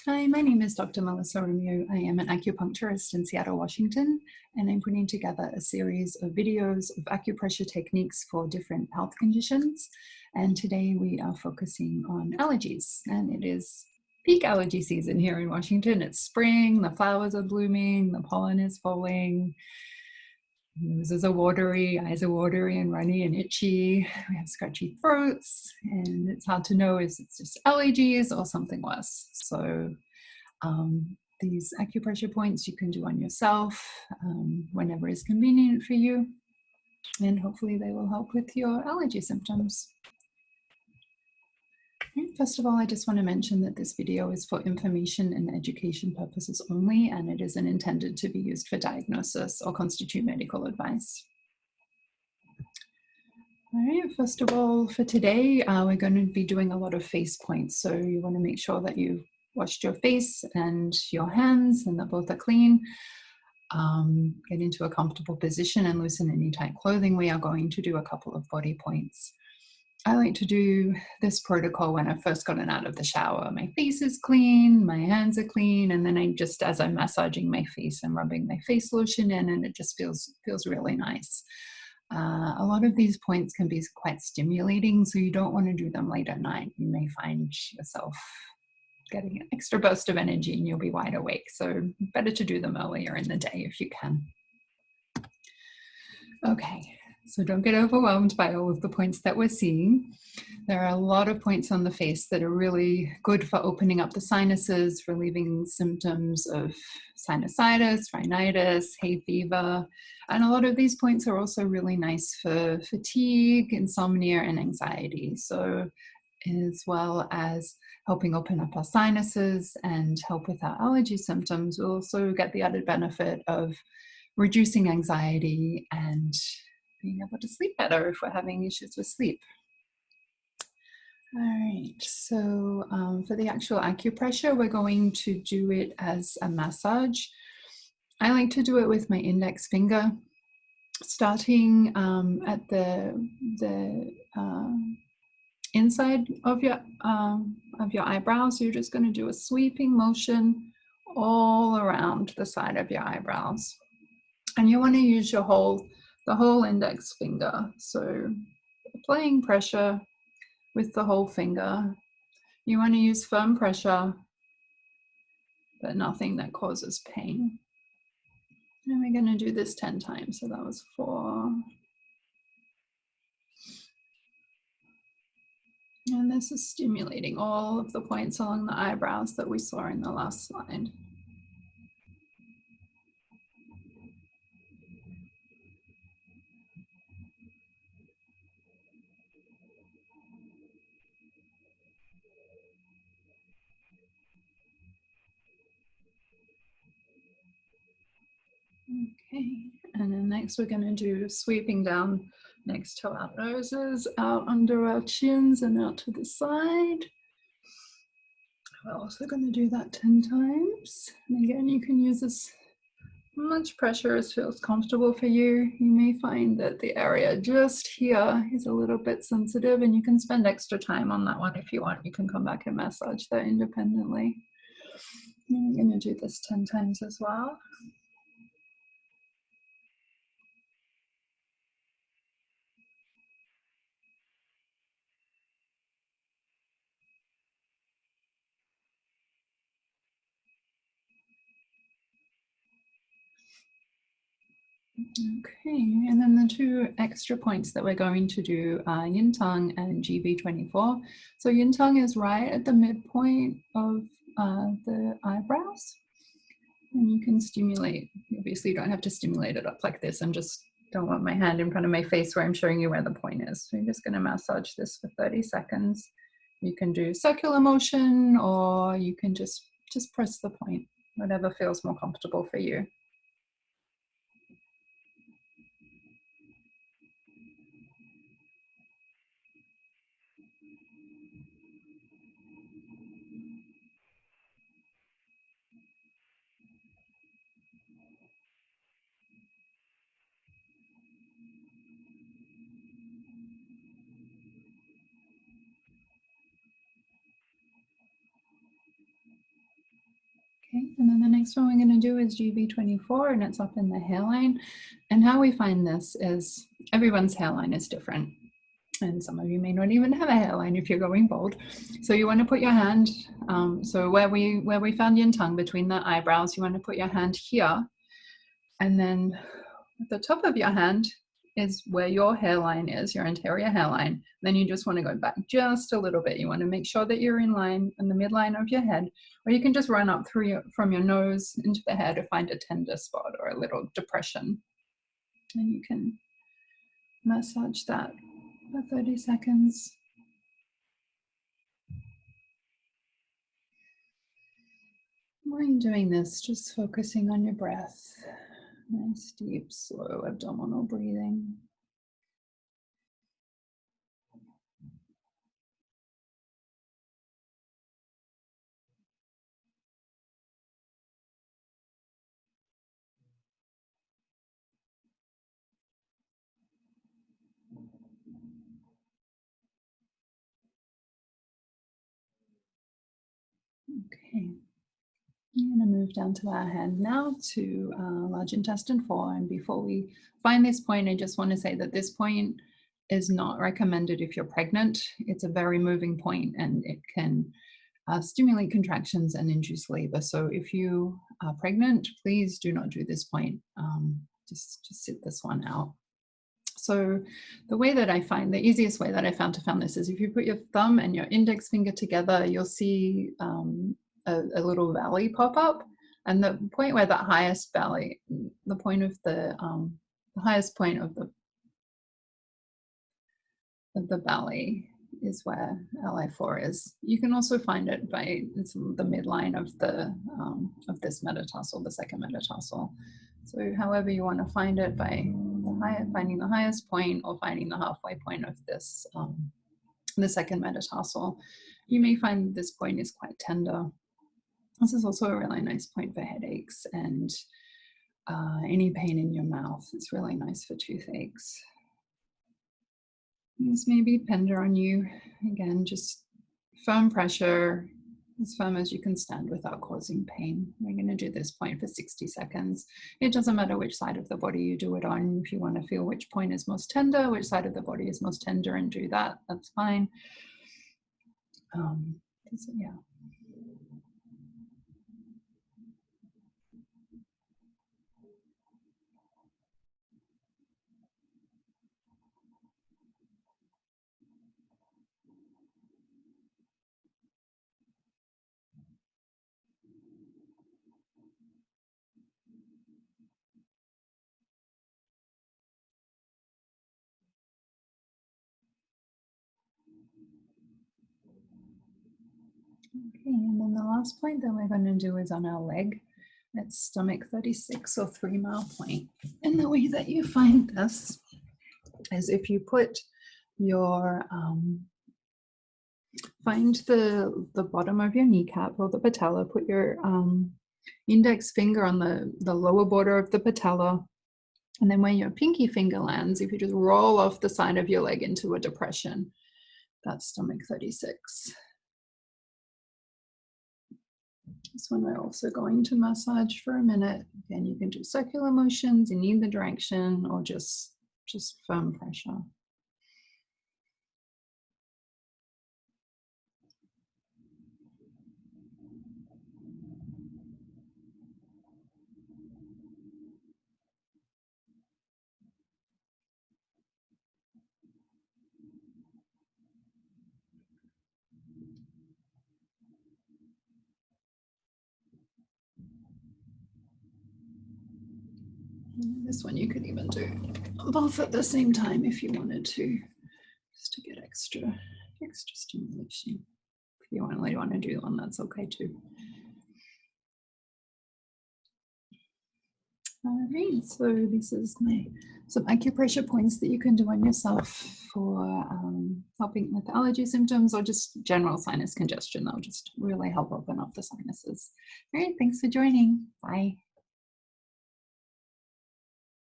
Hi, my name is Dr. Melissa Romeo. I am an acupuncturist in Seattle, Washington, and I'm putting together a series of videos of acupressure techniques for different health conditions. And today we are focusing on allergies, and it is peak allergy season here in Washington. It's spring, the flowers are blooming, the pollen is falling, noses are watery, eyes are watery and runny and itchy. We have scratchy throats, and it's hard to know if it's just allergies or something worse. So these acupressure points you can do on yourself whenever is convenient for you, and hopefully they will help with your allergy symptoms. First of all, I just want to mention that this video is for information and education purposes only, and it isn't intended to be used for diagnosis or constitute medical advice. All right, first of all, for today, we're going to be doing a lot of face points. So you want to make sure that you've washed your face and your hands and that both are clean. Get into a comfortable position and loosen any tight clothing. We are going to do a couple of body points. I like to do this protocol when I've first gotten out of the shower. My face is clean, my hands are clean, and then as I'm massaging my face, I'm rubbing my face lotion in, and it just feels really nice. A lot of these points can be quite stimulating, so you don't want to do them late at night. You may find yourself getting an extra burst of energy and you'll be wide awake. So better to do them earlier in the day if you can. Okay, so don't get overwhelmed by all of the points that we're seeing. There are a lot of points on the face that are really good for opening up the sinuses, relieving symptoms of sinusitis, rhinitis, hay fever. And a lot of these points are also really nice for fatigue, insomnia, and anxiety. So as well as helping open up our sinuses and help with our allergy symptoms, we'll also get the added benefit of reducing anxiety and being able to sleep better if we're having issues with sleep. All right, so for the actual acupressure, we're going to do it as a massage. I like to do it with my index finger, starting at the inside of your eyebrows. You're just going to do a sweeping motion all around the side of your eyebrows, and you want to use the whole index finger. So applying pressure with the whole finger. You want to use firm pressure, but nothing that causes pain. And we're going to do this 10 times. So that was 4. And this is stimulating all of the points along the eyebrows that we saw in the last slide. Okay, and then next we're going to do sweeping down next to our noses, out under our chins and out to the side. We're also going to do that 10 times. And again, you can use as much pressure as feels comfortable for you. You may find that the area just here is a little bit sensitive, and you can spend extra time on that one if you want. You can come back and massage that independently. And we're going to do this 10 times as well. Okay, and then the 2 extra points that we're going to do are yin tongue and GB24. So yin tongue is right at the midpoint of the eyebrows, and you can stimulate. Obviously, you don't have to stimulate it up like this. Don't want my hand in front of my face where I'm showing you where the point is. So you're just going to massage this for 30 seconds. You can do circular motion, or you can just press the point, whatever feels more comfortable for you. Okay, and then the next one we're going to do is GB24, and it's up in the hairline. And how we find this is everyone's hairline is different. And some of you may not even have a hairline if you're going bald. So you want to put your hand, so where we found yin tongue between the eyebrows, you want to put your hand here. And then at the top of your hand is where your hairline is, your anterior hairline. Then you just want to go back just a little bit. You want to make sure that you're in line in the midline of your head, or you can just run up through from your nose into the hair to find a tender spot or a little depression. And you can massage that for 30 seconds. While you're doing this, just focusing on your breath. Nice, deep, slow abdominal breathing. Okay. I'm going to move down to our hand now to large intestine 4. And before we find this point, I just want to say that this point is not recommended if you're pregnant. It's a very moving point, and it can stimulate contractions and induce labor. So if you are pregnant, please do not do this point. Just sit this one out. So the way that I find, the easiest way that I found to find this is if you put your thumb and your index finger together, you'll see a little valley pop up. And the point where that highest valley, the point of the highest point of the valley is where LI4 is. You can also find it by the midline of this metatarsal, the second metatarsal. So however you want to find it, by finding the highest point or finding the halfway point of this, the second metatarsal, you may find this point is quite tender. This is also a really nice point for headaches and any pain in your mouth. It's really nice for toothaches. This may be tender on you. Again, just firm pressure, as firm as you can stand without causing pain. We're going to do this point for 60 seconds. It doesn't matter which side of the body you do it on. If you want to feel which point is most tender, which side of the body is most tender, and do that, that's fine. So yeah. Okay, and then the last point that we're going to do is on our leg. It's stomach 36 or 3-mile point. And the way that you find this is if you put your, find the bottom of your kneecap or the patella, put your index finger on the lower border of the patella, and then where your pinky finger lands, if you just roll off the side of your leg into a depression, that's stomach 36. This one we're also going to massage for a minute. Again, you can do circular motions in either direction or just firm pressure. This one you could even do both at the same time if you wanted to, just to get extra stimulation. If you only want to do one, that's okay too. All right, so this is some acupressure points that you can do on yourself for helping with allergy symptoms or just general sinus congestion. They'll just really help open up the sinuses. All right, thanks for joining. Bye.